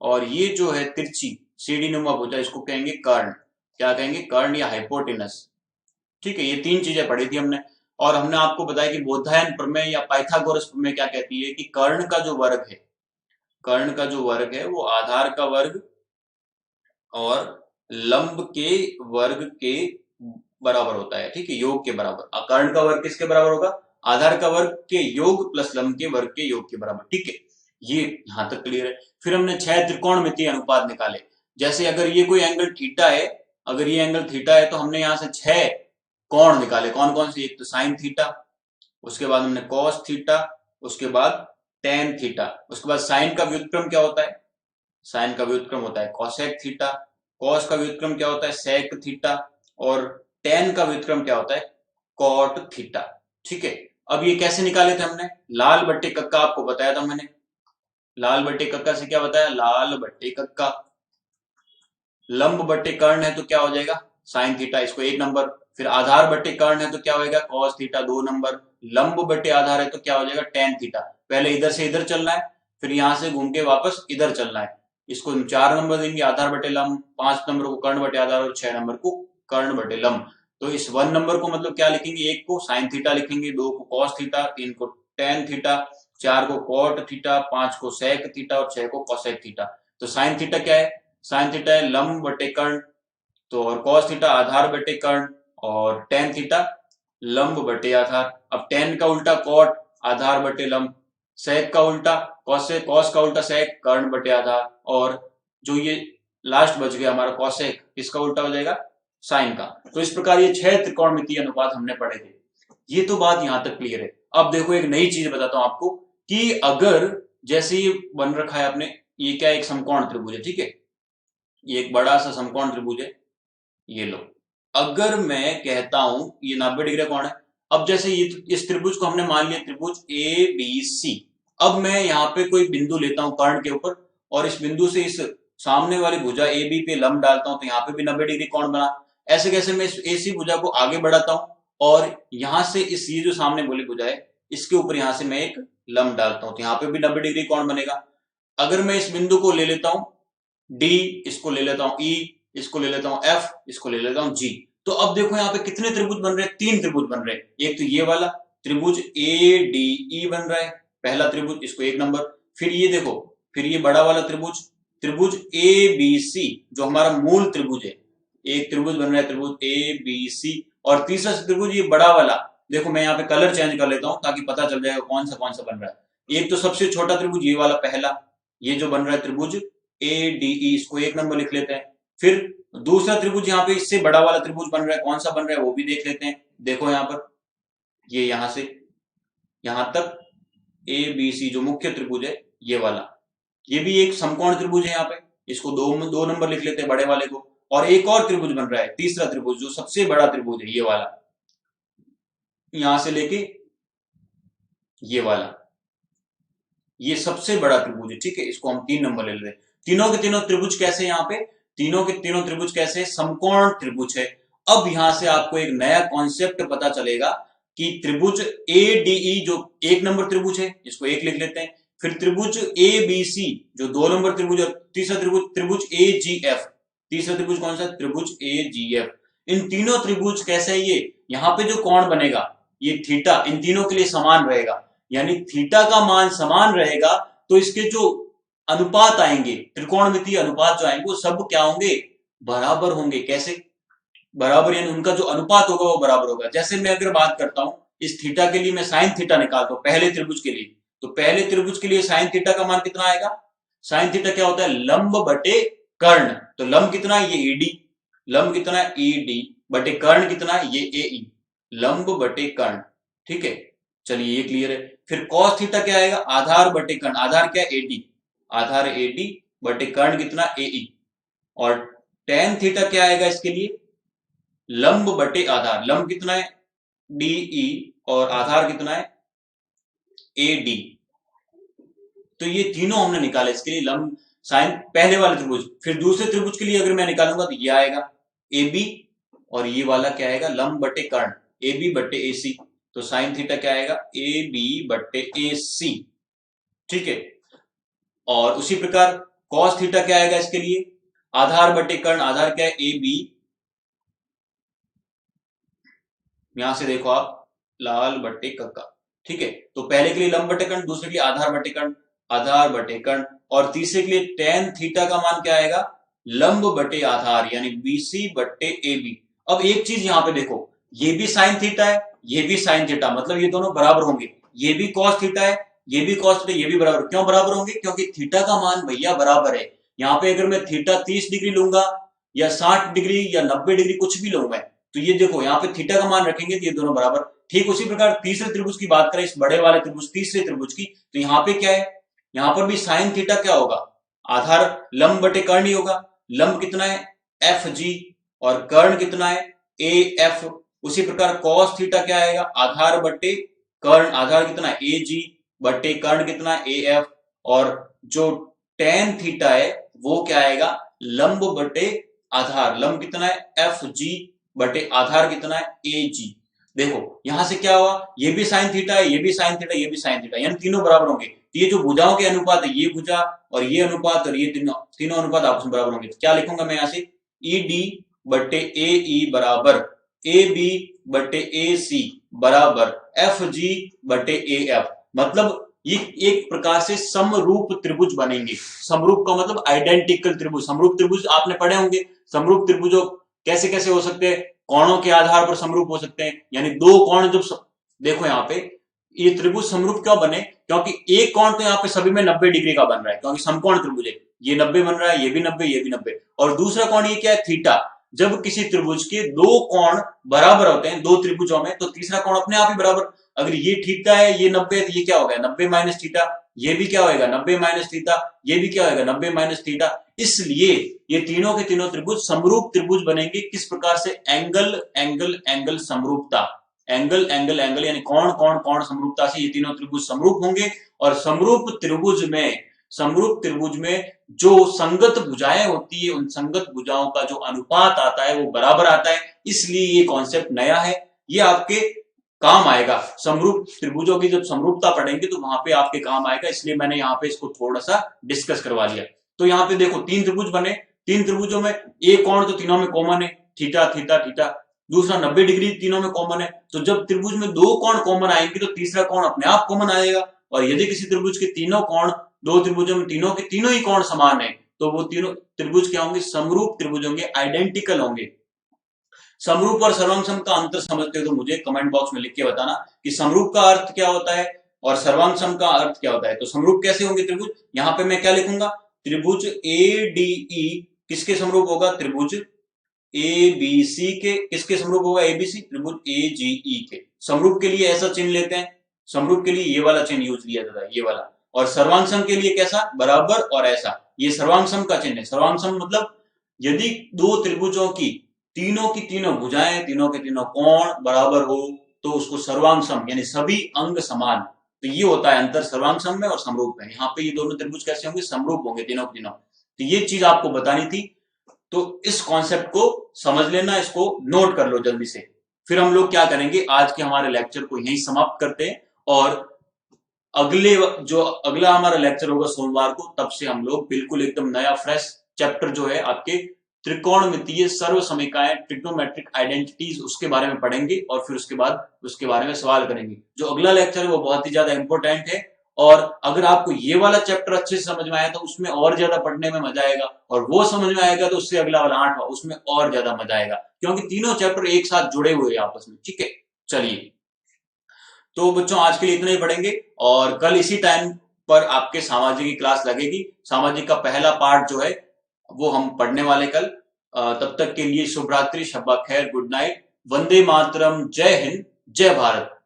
और ये जो है तिरछी सीढ़ी नुमा भुजा, इसको कहेंगे कर्ण। क्या कहेंगे, कर्ण या हाइपोटेनस। ठीक है, ये तीन चीजें पढ़ी थी हमने। और हमने आपको बताया कि बोधायन प्रमेय या पाइथागोरस प्रमेय क्या कहती है कि कर्ण का जो वर्ग है, कर्ण का जो वर्ग है वो आधार का वर्ग और लंब के वर्ग के बराबर होता है। ठीक है, योग के बराबर। कर्ण का वर्ग किसके बराबर होगा, आधार का वर्ग के योग प्लस लंब के वर्ग के योग के बराबर। ठीक है, ये यहां तक क्लियर है। फिर हमने 6 त्रिकोणमितीय अनुपात निकाले। जैसे अगर ये कोई एंगल थीटा है, अगर ये एंगल थीटा है तो हमने यहां से 6 कोण निकाले। कौन कौन से, एक तो साइन थीटा, उसके बाद हमने कॉस थीटा, उसके बाद टेन थीटा, उसके बाद साइन का व्युत्क्रम क्या होता है, साइन का व्युत्क्रम होता है कोसेक थीटा, कॉस का व्युत्क्रम क्या होता है सेक थीटा, और टेन का व्युत्क्रम क्या होता है कॉट थीटा। ठीक है, अब ये कैसे निकाले थे हमने, लाल बट्टे कक्का आपको बताया था मैंने। लाल बट्टे कक्का से क्या बताया, लाल बट्टे कक्का। लंब बट्टे कर्ण है तो क्या हो जाएगा साइन थीटा, इसको 1 नंबर। फिर आधार बट्टे कर्ण है तो क्या होगा कॉस थीटा 2 नंबर। लंब बट्टे आधार है तो क्या हो जाएगा टेन थीटा। पहले इधर से इधर चलना है, फिर यहां से घूम के वापस इधर चलना है। इसको हम 4 नंबर देंगे आधार बटे लंब, 5 नंबर को कर्ण बटे आधार और 6 नंबर को कर्ण बटे लंब। तो इस 1 नंबर को मतलब क्या लिखेंगे, 1 को साइन थीटा लिखेंगे, 2 को कॉस थीटा, 3 को टेन थीटा, 4 को कॉट थीटा, 5 को सेक थीटा और 6 को कोसेक थीटा। तो साइन थीटा क्या है, साइन थीटा है लंब बटे कर्ण, तो और कॉस थीटा आधार बटे कर्ण, और टेन थीटा लंब बटे आधार। अब टेन का उल्टा कॉट आधार बटे लंब, सेक का उल्टा कॉस से, कॉस का उल्टा सेक कर्ण बटे आधार, और जो ये लास्ट बच गया हमारा कॉसेक, इसका उल्टा हो जाएगा साइन का। तो इस प्रकार ये 6 त्रिकोणमितीय अनुपात हमने पढ़े थे। ये तो बात यहां तक क्लियर है। अब देखो एक नई चीज बताता हूं आपको कि अगर जैसे ये बन रखा है आपने, ये क्या एक समकोण त्रिभुज है। ठीक है, ये एक बड़ा सा समकोण त्रिभुज है, ये लो। अगर मैं कहता हूं ये 90 डिग्री कोण है, अब जैसे ये इस त्रिभुज को हमने मान लिया त्रिभुज ए बी सी। अब मैं यहाँ पे कोई बिंदु लेता हूं कर्ण के ऊपर, और इस बिंदु से इस सामने वाली भुजा ए बी पे लंब डालता हूं, तो यहाँ पे भी 90 डिग्री कोण बना। ऐसे कैसे मैं इस एसी भुजा को आगे बढ़ाता हूं, और यहां से इस ये जो सामने वाली भुजा है इसके ऊपर यहां से मैं एक लंब डालता हूं, तो यहाँ पे भी 90 डिग्री कोण बनेगा। अगर मैं इस बिंदु को ले लेता हूं डी, इसको ले लेता हूं ई, इसको ले लेता हूं एफ, इसको ले लेता हूं जी, तो अब देखो यहाँ पे कितने त्रिभुज बन रहे हैं, 3 त्रिभुज बन रहे हैं। एक तो ये वाला त्रिभुज ए डी ई बन रहा है, पहला त्रिभुज, इसको 1 नंबर। फिर ये देखो, फिर ये बड़ा वाला त्रिभुज, त्रिभुज ए बी सी जो हमारा मूल त्रिभुज है, एक त्रिभुज बन रहा है त्रिभुज ए बी सी। और तीसरा त्रिभुज ये बड़ा वाला, देखो मैं यहाँ पे कलर चेंज कर लेता हूं ताकि पता चल जाएगा कौन सा बन रहा है। एक तो सबसे छोटा त्रिभुज ये वाला पहला, ये जो बन रहा है त्रिभुज ए डी ई, इसको 1 नंबर लिख लेते हैं। फिर दूसरा त्रिभुज यहाँ पे इससे बड़ा वाला त्रिभुज बन रहा है, कौन सा बन रहा है वो भी देख लेते हैं। देखो यहाँ पर ये यहां से यहां तक ए बी सी जो मुख्य त्रिभुज है ये वाला, ये भी एक समकोण त्रिभुज है। यहाँ पे इसको 2 नंबर लिख लेते हैं बड़े वाले को। और एक और त्रिभुज बन रहा है तीसरा त्रिभुज जो सबसे बड़ा त्रिभुज है ये वाला, यहां से लेके ये वाला, ये सबसे बड़ा त्रिभुज है। ठीक है, इसको हम 3 नंबर ले लेते हैं। तीनों के तीनों त्रिभुज कैसे, यहाँ पे तीनों के तीनों त्रिभुज कैसे, समकोण त्रिभुज है। अब यहां से आपको एक नया कॉन्सेप्ट पता चलेगा कि त्रिभुज ए डी ई जो 1 नंबर त्रिभुज है, इसको 1 लिख लेते हैं। फिर त्रिभुज ए बी सी जो 2 नंबर त्रिभुज, और तीसरा त्रिभुज त्रिभुज ए जी एफ, तीसरा त्रिभुज कौन सा, त्रिभुज ए जी एफ। इन तीनों त्रिभुज कैसे है ये, यहाँ पे जो कोण बनेगा ये थीटा इन तीनों के लिए समान रहेगा, यानी थीटा का मान समान रहेगा, तो इसके जो अनुपात आएंगे, त्रिकोणमितीय अनुपात जो आएंगे वो सब क्या होंगे, बराबर होंगे। कैसे बराबर, यानी उनका जो अनुपात होगा वो बराबर होगा। जैसे मैं अगर बात करता हूं इस थीटा के लिए, मैं साइन थीटा निकालता हूं पहले त्रिभुज के लिए, तो पहले त्रिभुज के लिए साइन थीटा का मान कितना आएगा, साइन थीटा क्या होता है लंब बटे कर्ण, तो लंब कितना है ये ईडी, लंब कितना है ईडी बटे कर्ण कितना है ये ए ई, लंब बटे कर्ण। ठीक है, चलिए ये क्लियर है। फिर cos थीटा क्या आएगा, आधार बटे कर्ण, आधार क्या है AD, आधार AD बटे कर्ण कितना AE, और tan थीटा क्या आएगा इसके लिए, लंब बटे आधार, लंब कितना है DE और आधार कितना है AD। तो ये तीनों हमने निकाले इसके लिए लंब साइन पहले वाले त्रिभुज। फिर दूसरे त्रिभुज के लिए अगर मैं निकालूंगा तो ये आएगा AB, और ये वाला क्या आएगा लंब बटे कर्ण AB बटे AC, तो साइन थीटा क्या आएगा AB बटे AC, ठीक है। और उसी प्रकार cos थीटा क्या आएगा इसके लिए, आधार बटे कर्ण, आधार क्या है AB, यहां से देखो आप लाल बटे कक्का, ठीक है। तो पहले के लिए लंब बटे कर्ण, दूसरे के लिए आधार बटे कर्ण, आधार बटे कर्ण, और तीसरे के लिए tan थीटा का मान क्या आएगा लंब बटे आधार यानी BC बटे AB। अब एक चीज यहां पे देखो, ये भी साइन थीटा है, ये भी साइन थीटा, मतलब ये दोनों बराबर होंगे, ये भी cos थीटा है, ये भी cos थीटा, ये भी बराबर। क्यों बराबर होंगे, क्योंकि थीटा का मान भैया बराबर है। यहाँ पे अगर मैं थीटा 30 डिग्री लूंगा या 60 डिग्री या 90 डिग्री कुछ भी लूंगा, तो ये देखो यहाँ पे थीटा का मान रखेंगे तो ये दोनों बराबर। ठीक उसी प्रकार तीसरे त्रिभुज की बात करें, इस बड़े वाले त्रिभुज तीसरे त्रिभुज की, तो यहाँ पे क्या है, यहाँ पर भी साइन थीटा क्या होगा, आधार लंब बटे कर्ण ही होगा। लंब कितना है FG और कर्ण कितना है AF। उसी प्रकार cos थीटा क्या आएगा, आधार बटे कर्ण, आधार कितना है AG बटे कर्ण कितना है AF, और जो tan थीटा है वो क्या आएगा लंब बटे आधार, लंब कितना है FG बटे आधार कितना है AG। देखो यहां से क्या हुआ, ये भी साइन थीटा है, ये भी साइन थीटा, ये भी साइन थीटा, यानी तीनों बराबर होंगे। तो ये जो भुजाओं के अनुपात है, ये भुजा और ये अनुपात और ये तीनों अनुपात आपस में बराबर होंगे। तो क्या लिखूंगा मैं यहां से, ED बटे AE बराबर AB बटे AC बराबर FG बटे AF। मतलब ये एक प्रकार से समरूप त्रिभुज बनेंगे। समरूप का मतलब आइडेंटिकल त्रिभुज। समरूप त्रिभुज आपने पढ़े होंगे, समरूप त्रिभुजों कैसे कैसे हो सकते हैं, कोणों के आधार पर समरूप हो सकते हैं, यानी दो कोण जब देखो यहाँ पे ये त्रिभुज समरूप क्यों बने, क्योंकि एक कोण तो यहाँ पे सभी में 90 डिग्री का बन रहा है, क्योंकि समकोण त्रिभुज है, ये 90 बन रहा है, ये भी 90, ये भी 90, और दूसरा कोण ये क्या है थीटा। जब किसी त्रिभुज के दो कोण बराबर होते हैं दो त्रिभुजों में, तो तीसरा कोण अपने आप ही बराबर, अगर ये थीटा है ये 90 है तो ये क्या हो गया 90 माइनस थीटा, ये भी क्या होगा 90 माइनस थीटा, ये भी क्या होगा 90 माइनस थीटा। इसलिए ये तीनों के तीनों त्रिभुज समरूप त्रिभुज बनेंगे। किस प्रकार से, एंगल एंगल एंगल समरूपता, एंगल एंगल एंगल यानी कोण कोण कोण समरूपता से ये तीनों त्रिभुज समरूप होंगे। और समरूप त्रिभुज में जो संगत भुजाएं होती है, उन संगत भुजाओं का जो अनुपात आता है वो बराबर आता है। इसलिए ये कॉन्सेप्ट नया है, ये आपके काम आएगा। समरूप त्रिभुजों की जब समरूपता पढ़ेंगे तो वहां पे आपके काम आएगा, इसलिए मैंने यहाँ पे इसको थोड़ा सा डिस्कस करवा लिया। तो यहाँ पे देखो तीन त्रिभुज बने, तीन त्रिभुजों में एक कोण तो तीनों में कॉमन है, थीटा थीटा थीटा, दूसरा 90 डिग्री तीनों में कॉमन है। तो जब त्रिभुज में दो कोण कॉमन आएंगे तो तीसरा कोण अपने आप कॉमन आएगा। और यदि किसी त्रिभुज के तीनों कोण, दो त्रिभुजों में तीनों के तीनों ही कोण समान है, तो वो तीनों त्रिभुज क्या होंगे, समरूप त्रिभुज होंगे, आइडेंटिकल होंगे। समरूप और सर्वांग का अंतर समझते हो तो मुझे कमेंट बॉक्स में लिख के बताना कि समरूप का अर्थ क्या होता है और सर्वांग का अर्थ क्या होता है। तो समरूप कैसे होंगे त्रिभुज, यहाँ पे मैं क्या लिखूंगा, त्रिभुज ADE किसके समरूप होगा, त्रिभुज ABC के, किसके समरूप होगा ABC, त्रिभुज AGE के। समरूप के लिए ऐसा चिन्ह लेते हैं, समरूप के लिए ये वाला चिन्ह यूज किया जाता है, ये वाला। और सर्वांग के लिए कैसा, बराबर और ऐसा, ये सर्वांग का चिन्ह है। सर्वांग मतलब यदि दो त्रिभुजों की तीनों भुजाएं, तीनों के तीनों कोण बराबर हो तो उसको सर्वांग सम यानी सभी अंग समान। तो ये होता है अंतर सर्वांग सम में और समरूप में। यहाँ पे ये दोनों त्रिभुज कैसे होंगे, समरूप होंगे तीनों के तीनों। तो ये चीज आपको बतानी थी, तो इस कॉन्सेप्ट को समझ लेना, इसको नोट कर लो जल्दी से। फिर हम लोग क्या करेंगे, आज के हमारे लेक्चर को यहीं समाप्त करते हैं, और अगला हमारा लेक्चर होगा सोमवार को, तब से हम लोग बिल्कुल एकदम नया फ्रेश चैप्टर जो है आपके त्रिकोणमितीय सर्व समीकरण, ट्रिग्नोमेट्रिक आइडेंटिटीज, उसके बारे में पढ़ेंगे, और फिर उसके बाद उसके बारे में सवाल करेंगे। जो अगला लेक्चर है वो बहुत ही ज्यादा इंपॉर्टेंट है, और अगर आपको ये वाला चैप्टर अच्छे से समझ में आया तो उसमें और ज्यादा पढ़ने में मजा आएगा, और वो समझ में आएगा तो उससे अगला वाला 8वां, उसमें और ज्यादा मजा आएगा, क्योंकि तीनों चैप्टर एक साथ जुड़े हुए हैं आपस में। ठीक है, चलिए तो बच्चों आज के लिए इतना ही पढ़ेंगे, और कल इसी टाइम पर आपके सामाजिक की क्लास लगेगी। सामाजिक का पहला पार्ट जो है वो हम पढ़ने वाले कल। तब तक के लिए शुभ रात्रि, शब्बा खैर, गुड नाइट, वंदे मातरम, जय हिंद, जय भारत।